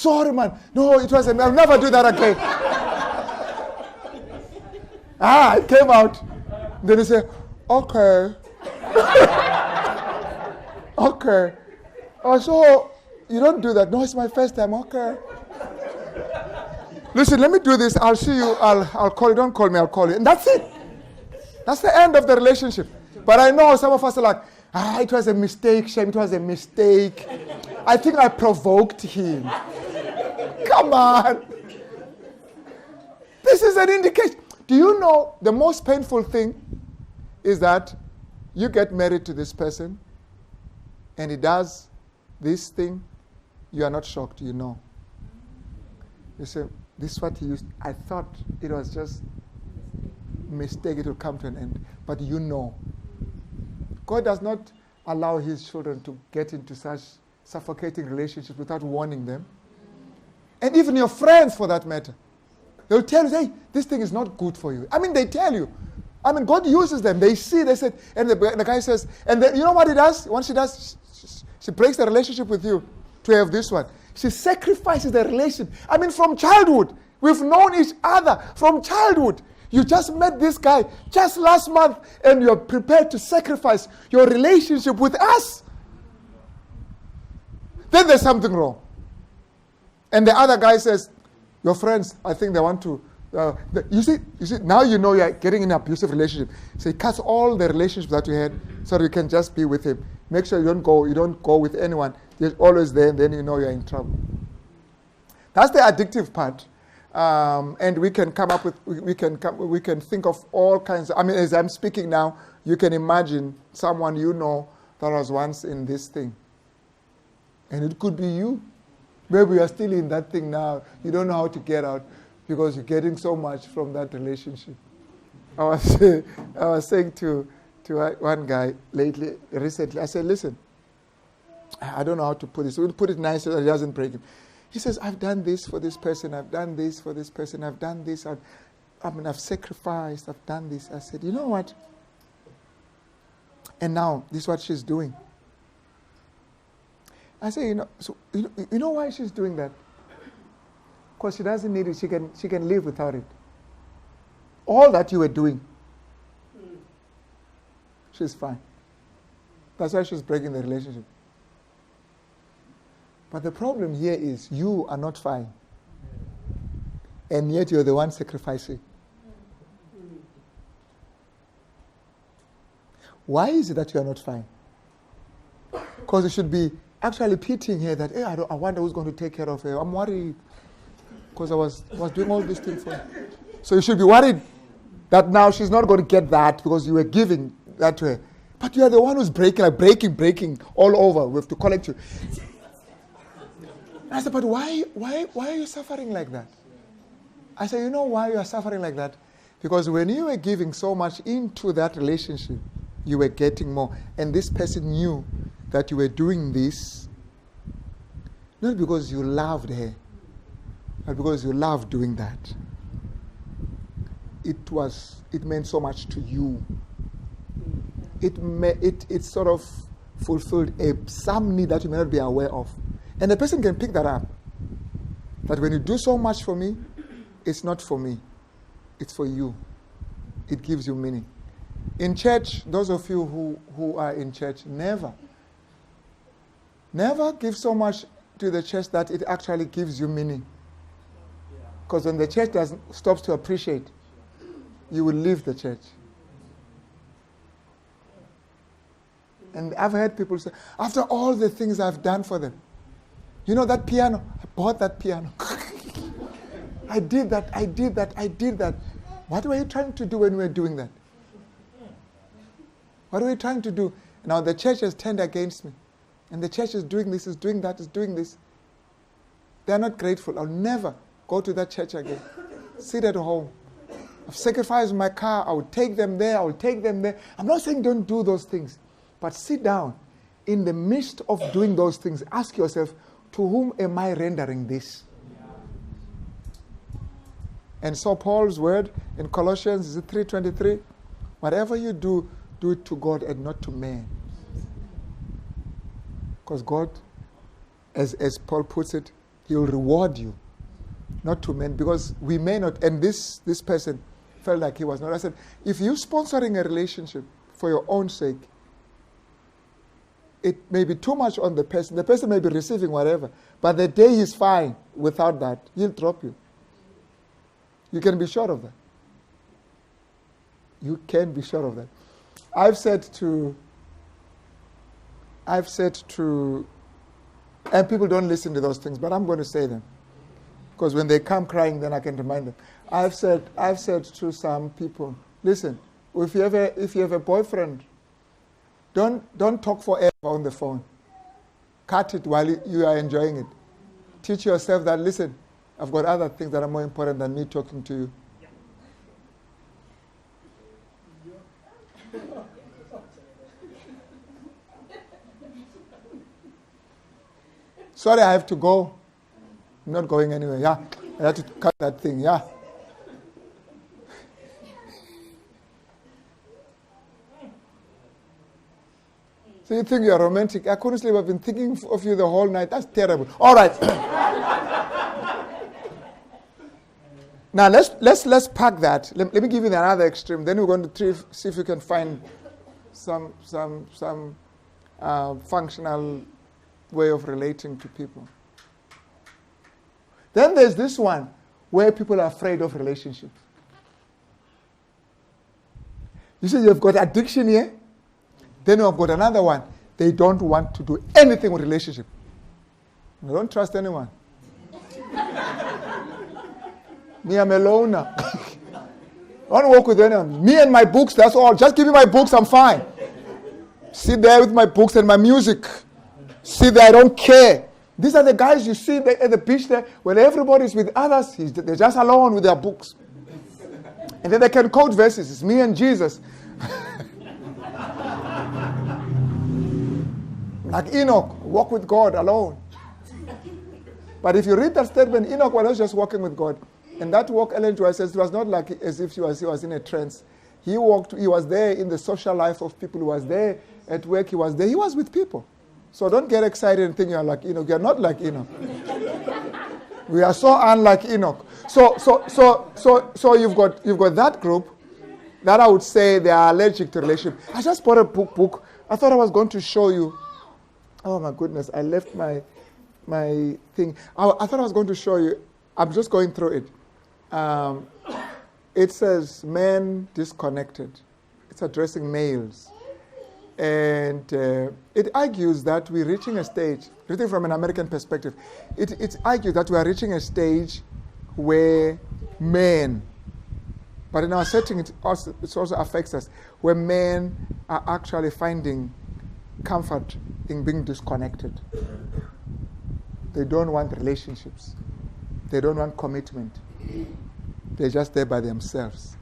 Sorry, man. No, it wasn't. I'll never do that again. It came out. Then he said, okay. Okay. Oh, so you don't do that. No, it's my first time. Okay. Listen, let me do this. I'll see you. I'll call you. Don't call me. I'll call you. And that's it. That's the end of the relationship. But I know some of us are like, it was a mistake, Shem. It was a mistake. I think I provoked him. Come on. This is an indication. Do you know the most painful thing is that you get married to this person and he does this thing, you are not shocked, you know. You say, this is what he used. I thought it was just a mistake, it will come to an end. But you know. God does not allow his children to get into such suffocating relationships without warning them. And even your friends, for that matter. They'll tell you, hey, this thing is not good for you. I mean, they tell you. I mean, God uses them. They see, they said, and the guy says, and then, you know what he does? Once she does, she breaks the relationship with you to have this one. She sacrifices the relationship. I mean, from childhood. We've known each other from childhood. You just met this guy just last month and you're prepared to sacrifice your relationship with us. Then there's something wrong. And the other guy says, your friends, I think they want to, you see, now you know you're getting in an abusive relationship. So he cuts all the relationships that you had so that you can just be with him. Make sure you don't go with anyone. You're always there, and then you know you're in trouble. That's the addictive part. And we can come up with, we can think of all kinds of, I mean, as I'm speaking now, you can imagine someone you know that was once in this thing. And it could be you. Maybe you are still in that thing now. You don't know how to get out because you're getting so much from that relationship. I was saying to one guy recently, I said, listen, I don't know how to put this. We'll put it nice so that it doesn't break him. He says, I've done this for this person. I've done this for this person. I've done this. I've sacrificed. I've done this. I said, you know what? And now, this is what she's doing. I say, you know why she's doing that? Because she doesn't need it. She can live without it. All that you were doing, she's fine. That's why she's breaking the relationship. But the problem here is you are not fine. And yet you're the one sacrificing. Why is it that you are not fine? Because you should be actually pitying her that, hey, I wonder who's going to take care of her. I'm worried because I was doing all these things for her. So you should be worried that now she's not going to get that because you were giving that to her. But you are the one who's breaking all over. We have to collect you. I said, but why are you suffering like that? I said, you know why you are suffering like that? Because when you were giving so much into that relationship, you were getting more. And this person knew that you were doing this, not because you loved her, but because you loved doing that. It meant so much to you. It sort of fulfilled some need that you may not be aware of. And the person can pick that up. That when you do so much for me, it's not for me. It's for you. It gives you meaning. In church, those of you who are in church, never give so much to the church that it actually gives you meaning. Because when the church stops to appreciate, you will leave the church. And I've heard people say, after all the things I've done for them, you know that piano? I bought that piano. I did that. What were you trying to do when we were doing that? What were you trying to do? Now the church has turned against me. And the church is doing this, is doing that, is doing this. They're not grateful. I'll never go to that church again. Sit at home. I've sacrificed my car. I will take them there. I'm not saying don't do those things. But sit down. In the midst of doing those things, ask yourself, to whom am I rendering this? And so Paul's word in Colossians, is it 3:23? Whatever you do, do it to God and not to man. Because God, as Paul puts it, He will reward you, not to men, because we may not. And this person felt like he was not. I said, if you're sponsoring a relationship for your own sake, it may be too much on the person. The person may be receiving whatever, but the day he's fine without that, he'll drop you. You can be sure of that. You can be sure of that. I've said to, and people don't listen to those things, but I'm going to say them. Because when they come crying, then I can remind them. I've said to some people, listen, if you have a boyfriend, don't talk forever on the phone. Cut it while you are enjoying it. Teach yourself that, listen, I've got other things that are more important than me talking to you. Sorry, I have to go. I'm not going anywhere. Yeah, I have to cut that thing. Yeah. So you think you're romantic? I couldn't sleep. I've been thinking of you the whole night. That's terrible. All right. Now let's pack that. Let me give you another extreme. Then we're going to see if we can find some functional way of relating to people. Then there's this one where people are afraid of relationships. You see, you've got addiction here. Then you've got another one. They don't want to do anything with relationship. They don't trust anyone. Me, I'm a loner. I don't work with anyone. Me and my books, that's all. Just give me my books, I'm fine. Sit there with my books and my music. Sit there, I don't care. These are the guys you see at the beach there, when everybody's with others, they're just alone with their books. And then they can quote verses. It's me and Jesus. Like Enoch, walk with God alone. But if you read that statement, Enoch was just walking with God. And that walk, Ellen Joy says, it was not like as if he was in a trance. He was there in the social life of people. He was there at work. He was there. He was with people. So don't get excited and think you're like Enoch. You're not like Enoch. We are so unlike Enoch. So you've got that group that I would say they are allergic to relationship. I just bought a book. I thought I was going to show you. Oh my goodness, I left my thing. I thought I was going to show you. I'm just going through it. It says men disconnected. It's addressing males. And it argues that we're reaching a stage, written from an American perspective, it argues that we are reaching a stage where men, but in our setting it also affects us, where men are actually finding comfort in being disconnected. They don't want relationships. They don't want commitment. They're just there by themselves.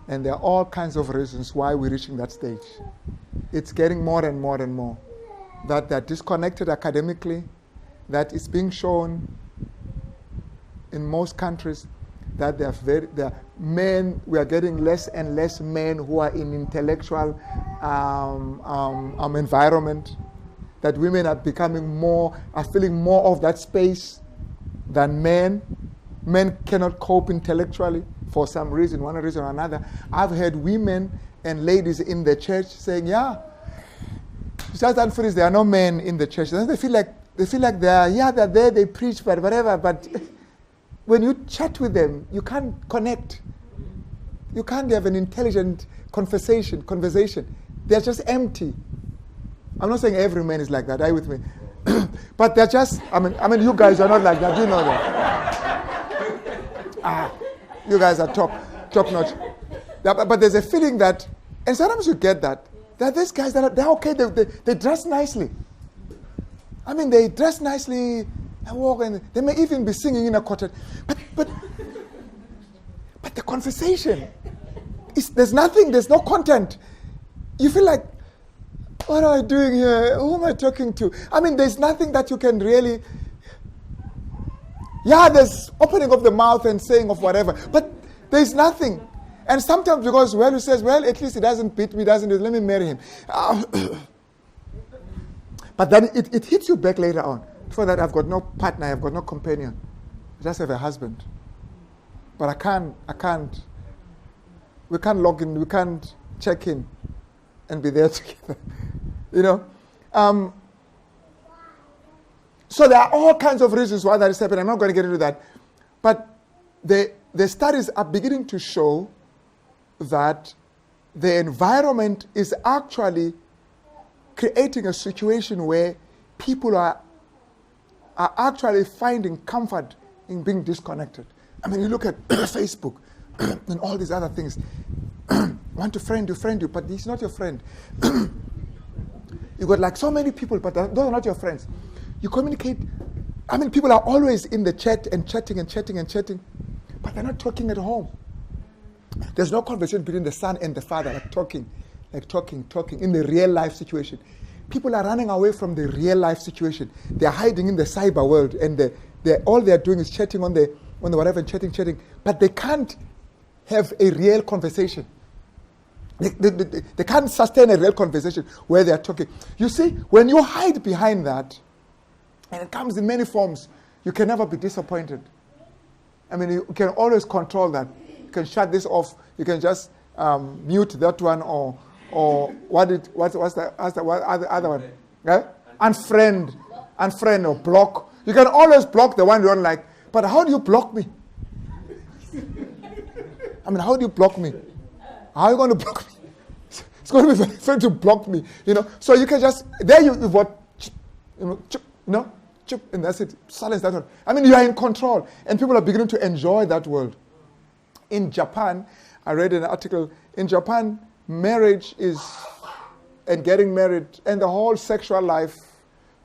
And there are all kinds of reasons why we're reaching that stage. It's getting more and more and more. That they're disconnected academically, that it's being shown in most countries that they're men, we are getting less and less men who are in intellectual environment, that women are feeling more of that space than men. Men cannot cope intellectually for some reason, one reason or another. I've heard women and ladies in the church saying, yeah, it's just unfinished. There are no men in the church. They feel like they're there, they preach, but whatever. But when you chat with them, you can't connect. You can't have an intelligent conversation. They're just empty. I'm not saying every man is like that. Are you with me? But they're just, I mean, you guys are not like that. You know that. You guys are top notch. But there's a feeling that, and sometimes you get that these guys they're okay. They dress nicely. I mean, they dress nicely and walk, and they may even be singing in a quartet. But the conversation there's nothing. There's no content. You feel like, what am I doing here? Who am I talking to? I mean, there's nothing that you can really. Yeah, there's opening of the mouth and saying of whatever, but there's nothing. And sometimes because, he says, at least he doesn't beat me, let me marry him. But then it hits you back later on. Before that, I've got no partner, I've got no companion. I just have a husband. But we can't log in, we can't check in and be there together. So there are all kinds of reasons why that is happening. I'm not going to get into that. But the studies are beginning to show that the environment is actually creating a situation where people are actually finding comfort in being disconnected. I mean, you look at Facebook and all these other things. Want to friend you, but he's not your friend. You got like so many people, but those are not your friends. You communicate. I mean, people are always in the chat and chatting, but they're not talking at home. There's no conversation between the son and the father, like talking in the real life situation. People are running away from the real life situation. They're hiding in the cyber world, and all they're doing is chatting on the whatever, chatting, but they can't have a real conversation. They can't sustain a real conversation where they're talking. You see, when you hide behind that, and it comes in many forms, you can never be disappointed. I mean, you can always control that. You can shut this off. You can just mute that one, or what's the other one? Yeah? Unfriend or block. You can always block the one you don't like. But how do you block me? I mean, how do you block me? How are you going to block me? It's going to be very fun to block me, So you can just, there you've got, and that's it. Silence that one. I mean, you are in control. And people are beginning to enjoy that world. In Japan, I read an article, in Japan, marriage and getting married, and the whole sexual life,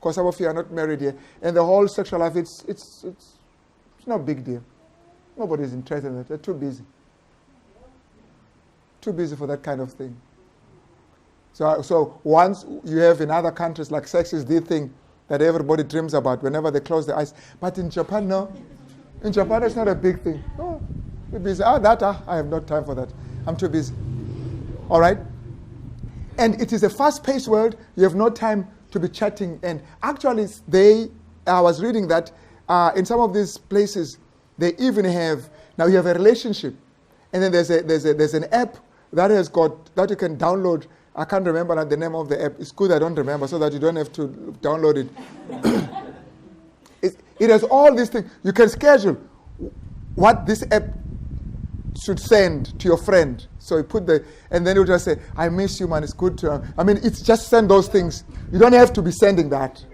because some of you are not married yet, and the whole sexual life, it's no big deal. Nobody's interested in it. They're too busy. Too busy for that kind of thing. So once you have in other countries, like sex is the thing that everybody dreams about whenever they close their eyes. But in Japan, no. In Japan, it's not a big thing. Oh, you're busy. I have no time for that. I'm too busy. All right? And it is a fast-paced world. You have no time to be chatting. And actually, I was reading that in some of these places, they even have, now you have a relationship. And then there's an app that you can download. I can't remember the name of the app. It's good I don't remember, so that you don't have to download it. It has all these things. You can schedule what this app should send to your friend. So you put and then you just say, I miss you, man, it's good to, it's just send those things. You don't have to be sending that.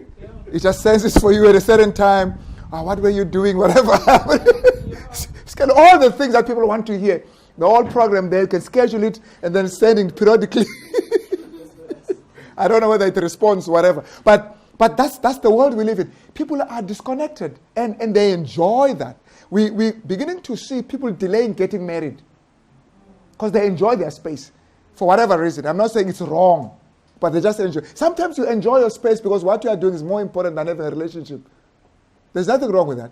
It just sends it for you at a certain time. What were you doing, whatever. Schedule all the things that people want to hear. The whole program there, you can schedule it and then send it periodically. I don't know whether it responds, whatever. But that's the world we live in. People are disconnected and they enjoy that. We're beginning to see people delaying getting married because they enjoy their space for whatever reason. I'm not saying it's wrong, but they just enjoy. Sometimes you enjoy your space because what you are doing is more important than having a relationship. There's nothing wrong with that.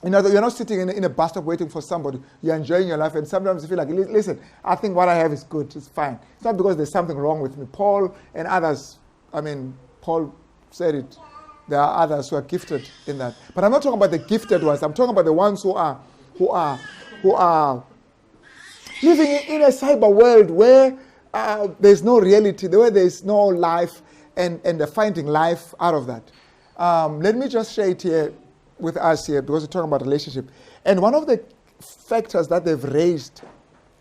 You're not sitting in a bus stop waiting for somebody. You're enjoying your life, and sometimes you feel like, listen, I think what I have is good. It's fine. It's not because there's something wrong with me. Paul and others, Paul said it. There are others who are gifted in that. But I'm not talking about the gifted ones. I'm talking about the ones who are living in a cyber world where there's no reality, where there's no life, and they're finding life out of that. Let me just share it here with us here, because we're talking about relationship. And one of the factors that they've raised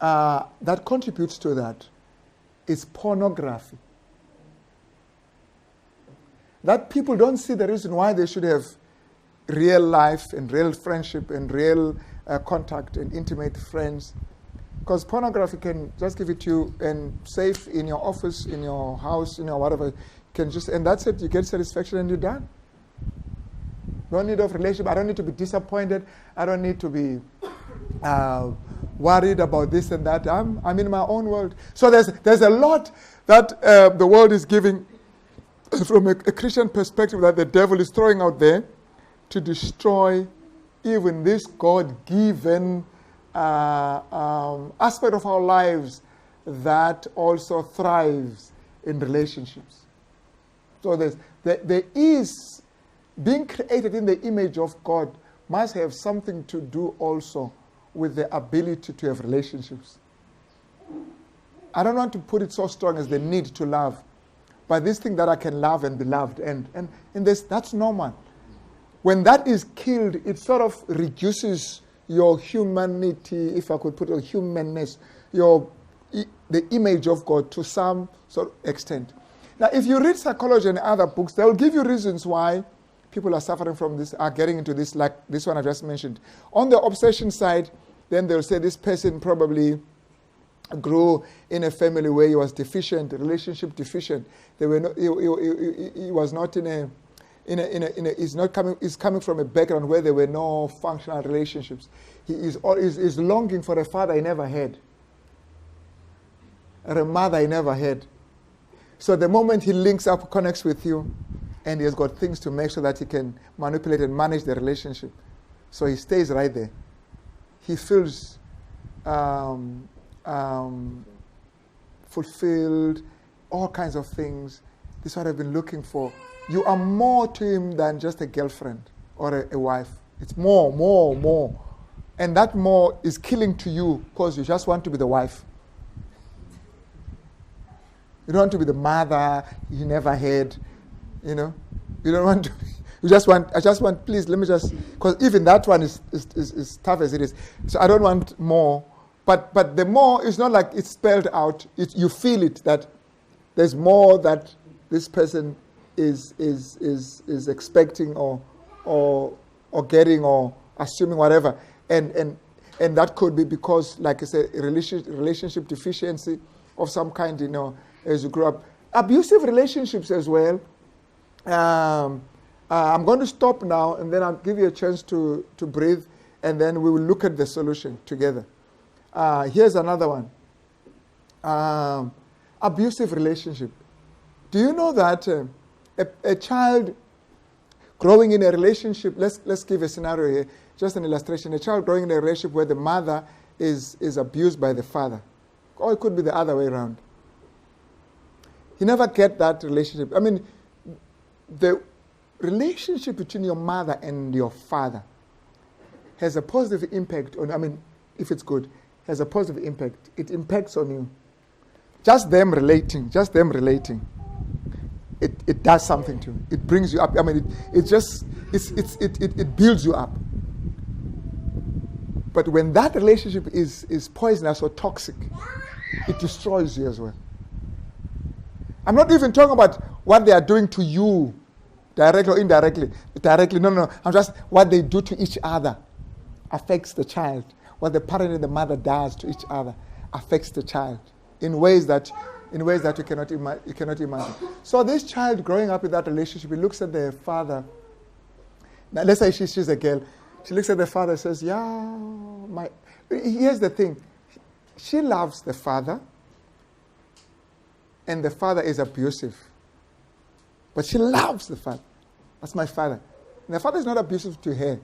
that contributes to that is pornography. That people don't see the reason why they should have real life and real friendship and real contact and intimate friends. Because pornography can just give it to you and safe in your office, in your house, whatever. And that's it. You get satisfaction and you're done. Don't need of relationship. I don't need to be disappointed. I don't need to be worried about this and that. I'm in my own world. So there's a lot that the world is giving from a Christian perspective that the devil is throwing out there to destroy even this God-given aspect of our lives that also thrives in relationships. So There is, being created in the image of God must have something to do also with the ability to have relationships. I don't want to put it so strong as the need to love, but this thing that I can love and be loved, and that's normal. When that is killed, it sort of reduces your humanity, if I could put it, humanness, the image of God to some sort of extent. Now, if you read psychology and other books, they will give you reasons why people are suffering from this, are getting into this, like this one I just mentioned. On the obsession side, then they'll say this person probably grew in a family where he was deficient, relationship deficient. They were not, he was not he's coming from a background where there were no functional relationships. He is longing for a father he never had, or a mother he never had. So the moment he links up, connects with you, and he has got things to make sure that he can manipulate and manage the relationship. So he stays right there. He feels fulfilled, all kinds of things. This is what I've been looking for. You are more to him than just a girlfriend or a wife. It's more. And that more is killing to you because you just want to be the wife. You don't want to be the mother you never had, You don't want to. I just want, please, let me just, because even that one is tough as it is. So I don't want more. But the more is not like it's spelled out. You feel it, that there's more that this person is expecting or getting or assuming, whatever. And that could be because, like I said, relationship deficiency of some kind, as you grow up. Abusive relationships as well. I'm going to stop now, and then I'll give you a chance to breathe, and then we will look at the solution together. Here's another one. Abusive relationship. Do you know that a child growing in a relationship, let's give a scenario here, just an illustration. A child growing in a relationship where the mother is abused by the father, or it could be the other way around. You never get that relationship. I mean, the relationship between your mother and your father has a positive impact on, if it's good, has a positive impact. It impacts on you. Just them relating, it does something to you. It brings you up. It builds you up. But when that relationship is poisonous or toxic, it destroys you as well. I'm not even talking about what they are doing to you, directly or indirectly. No. I'm just what they do to each other affects the child. What the parent and the mother does to each other affects the child in ways that you cannot imagine. So this child growing up in that relationship, he looks at the father. Now let's say she's a girl. She looks at the father and says, here's the thing. She loves the father, and the father is abusive. But she loves the father. That's my father. And the father is not abusive to her,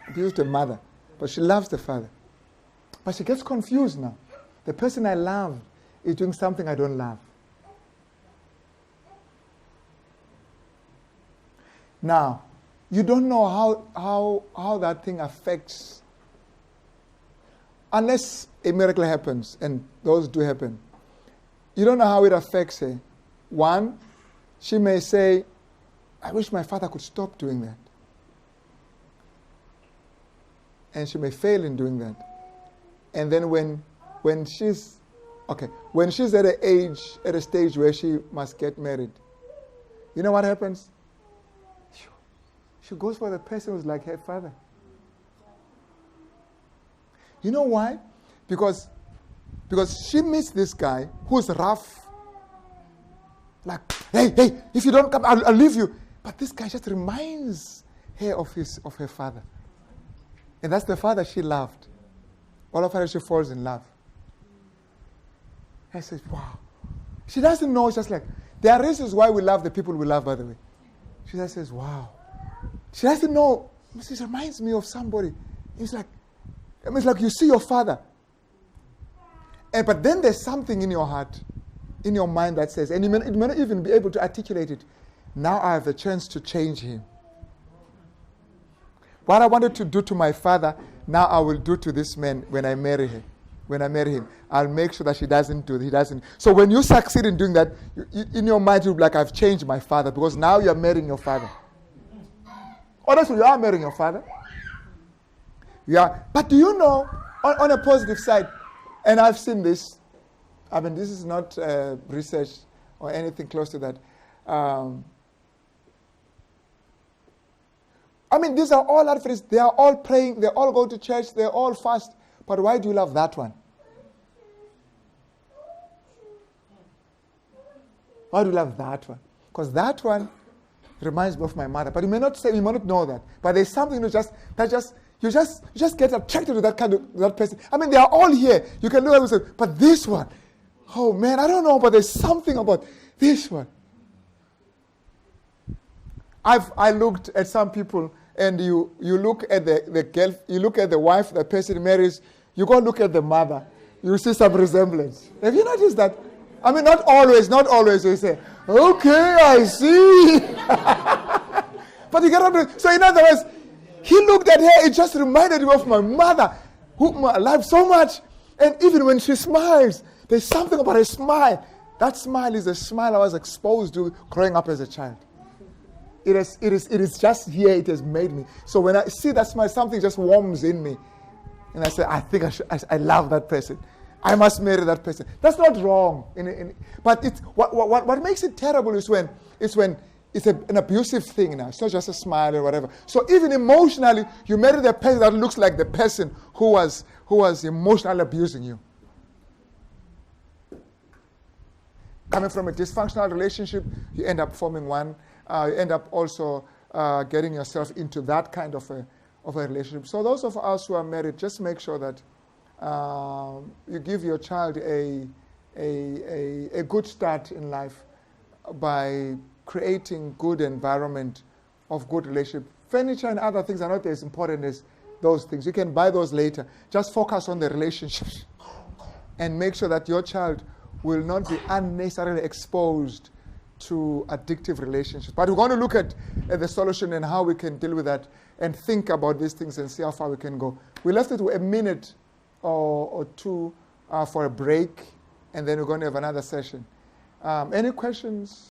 abusive to the mother. But she loves the father. But she gets confused now. The person I love is doing something I don't love. Now, you don't know how that thing affects, unless a miracle happens, and those do happen. You don't know how it affects her. One, she may say, I wish my father could stop doing that. And she may fail in doing that. And then when she's at a stage where she must get married, you know what happens? She goes for the person who's like her father. You know why? Because she meets this guy who's rough. Like, hey, if you don't come, I'll leave you. But this guy just reminds her of her father. And that's the father she loved. All of her, she falls in love. I said, wow. She doesn't know, it's just like, there are reasons why we love the people we love, by the way. She just says, wow. She doesn't know, this reminds me of somebody. It's like you see your father. But then there's something in your heart, in your mind that says, and you may not even be able to articulate it, Now I have a chance to change him. What I wanted to do to my father, now I will do to this man when I marry him. When I marry him, I'll make sure that he doesn't. So when you succeed in doing that, in your mind you'll be like, I've changed my father, because now you're marrying your father. Honestly, you are marrying your father. Yeah. But do you know, on a positive side, and I've seen this, I mean, this is not research or anything close to that. I mean, these are all Adventists. They are all praying. They all go to church. They all fast. But why do you love that one? Why do you love that one? Because that one reminds me of my mother. But you may not know that. But there's something you just get attracted to that person. I mean, they are all here. You can look at them and say, but this one, oh man, I don't know, but there's something about this one. I looked at some people, and you look at the girl, you look at the wife the person marries, you go look at the mother, you see some resemblance. Have you noticed that? I mean, not always. You say, okay, I see. But you get so in other words, he looked at her, it just reminded him of my mother, whom I love so much. And even when she smiles, there's something about her smile. That smile is a smile I was exposed to growing up as a child. It is just here, it has made me. So when I see that smile, something just warms in me. And I say, I think I love that person. I must marry that person. That's not wrong. But what makes it terrible is when it's an abusive thing now. It's not just a smile or whatever. So even emotionally, you marry the person that looks like the person who was emotionally abusing you. Coming from a dysfunctional relationship, you end up forming one. You end up also getting yourself into that kind of a relationship. So those of us who are married, just make sure that you give your child a good start in life by creating good environment of good relationship. Furniture and other things are not as important as those things. You can buy those later. Just focus on the relationships and make sure that your child will not be unnecessarily exposed to addictive relationships. But we're going to look at the solution and how we can deal with that and think about these things and see how far we can go. We left it to a minute or two for a break, and then we're going to have another session. Any questions?